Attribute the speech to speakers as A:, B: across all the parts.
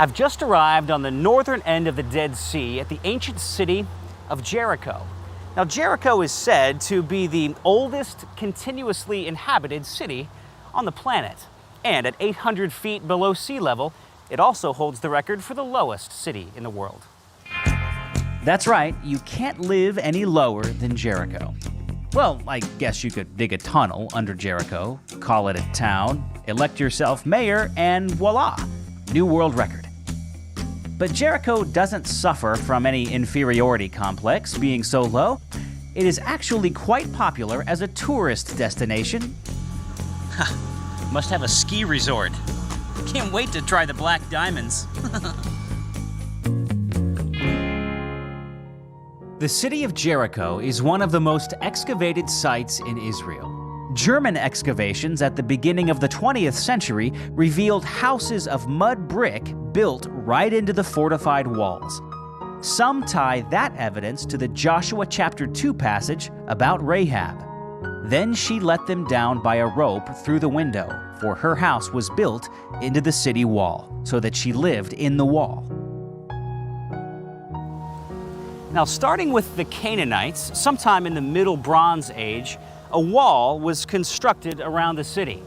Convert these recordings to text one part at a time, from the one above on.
A: I've just arrived on the northern end of the Dead Sea at the ancient city of Jericho. Now, Jericho is said to be the oldest continuously inhabited city on the planet. And at 800 feet below sea level, it also holds the record for the lowest city in the world. That's right, you can't live any lower than Jericho. Well, I guess you could dig a tunnel under Jericho, call it a town, elect yourself mayor, and voila, new world record. But Jericho doesn't suffer from any inferiority complex being so low. It is actually quite popular as a tourist destination. Must have a ski resort. Can't wait to try the black diamonds. The city of Jericho is one of the most excavated sites in Israel. German excavations at the beginning of the 20th century revealed houses of mud brick built right into the fortified walls. Some tie that evidence to the Joshua chapter 2 passage about Rahab. Then she let them down by a rope through the window, for her house was built into the city wall, so that she lived in the wall. Now, starting with the Canaanites, sometime in the Middle Bronze Age, a wall was constructed around the city.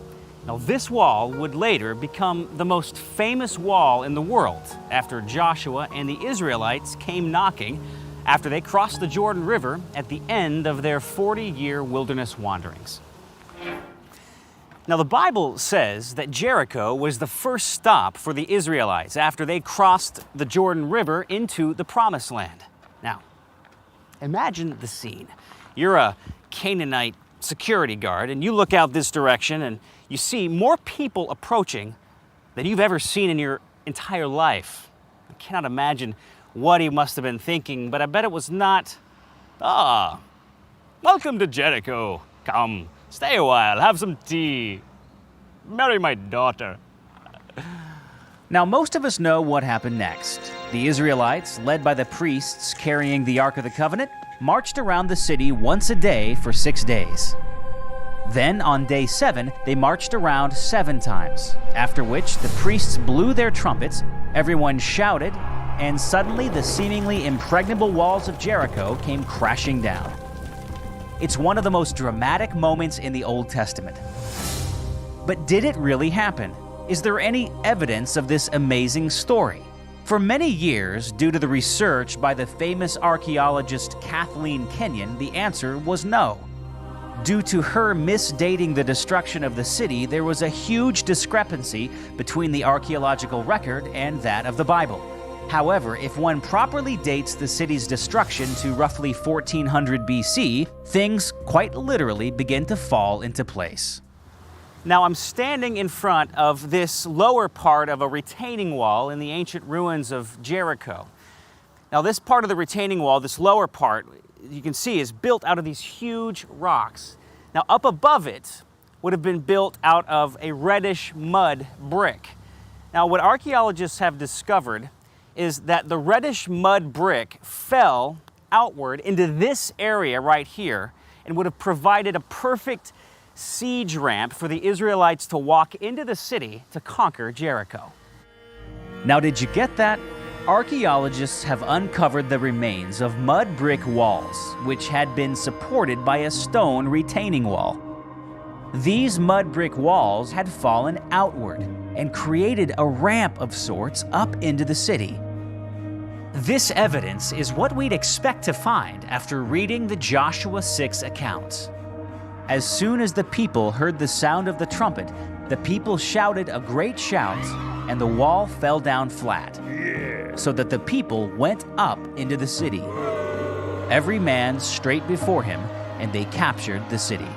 A: Now, this wall would later become the most famous wall in the world after Joshua and the Israelites came knocking after they crossed the Jordan River at the end of their 40-year wilderness wanderings. Now, the Bible says that Jericho was the first stop for the Israelites after they crossed the Jordan River into the Promised Land. Now, imagine the scene. You're a Canaanite security guard, and you look out this direction and you see more people approaching than you've ever seen in your entire life. I cannot imagine what he must have been thinking, but I bet it was not, welcome to Jericho. Come, stay a while, have some tea. Marry my daughter. Now, most of us know what happened next. The Israelites, led by the priests carrying the Ark of the Covenant, marched around the city once a day for 6 days. Then, on day 7, they marched around 7 times, after which the priests blew their trumpets, everyone shouted, and suddenly the seemingly impregnable walls of Jericho came crashing down. It's one of the most dramatic moments in the Old Testament. But did it really happen? Is there any evidence of this amazing story? For many years, due to the research by the famous archaeologist Kathleen Kenyon, the answer was no. Due to her misdating the destruction of the city, there was a huge discrepancy between the archaeological record and that of the Bible. However, if one properly dates the city's destruction to roughly 1400 BC, things quite literally begin to fall into place. Now, I'm standing in front of this lower part of a retaining wall in the ancient ruins of Jericho. Now, this part of the retaining wall, this lower part, you can see is built out of these huge rocks. Now, up above it would have been built out of a reddish mud brick. Now, what archaeologists have discovered is that the reddish mud brick fell outward into this area right here and would have provided a perfect siege ramp for the Israelites to walk into the city to conquer Jericho. Now, did you get that? Archaeologists have uncovered the remains of mud brick walls, which had been supported by a stone retaining wall. These mud brick walls had fallen outward and created a ramp of sorts up into the city. This evidence is what we'd expect to find after reading the Joshua 6 accounts. As soon as the people heard the sound of the trumpet, the people shouted a great shout, and the wall fell down flat, so that the people went up into the city, every man straight before him, and they captured the city.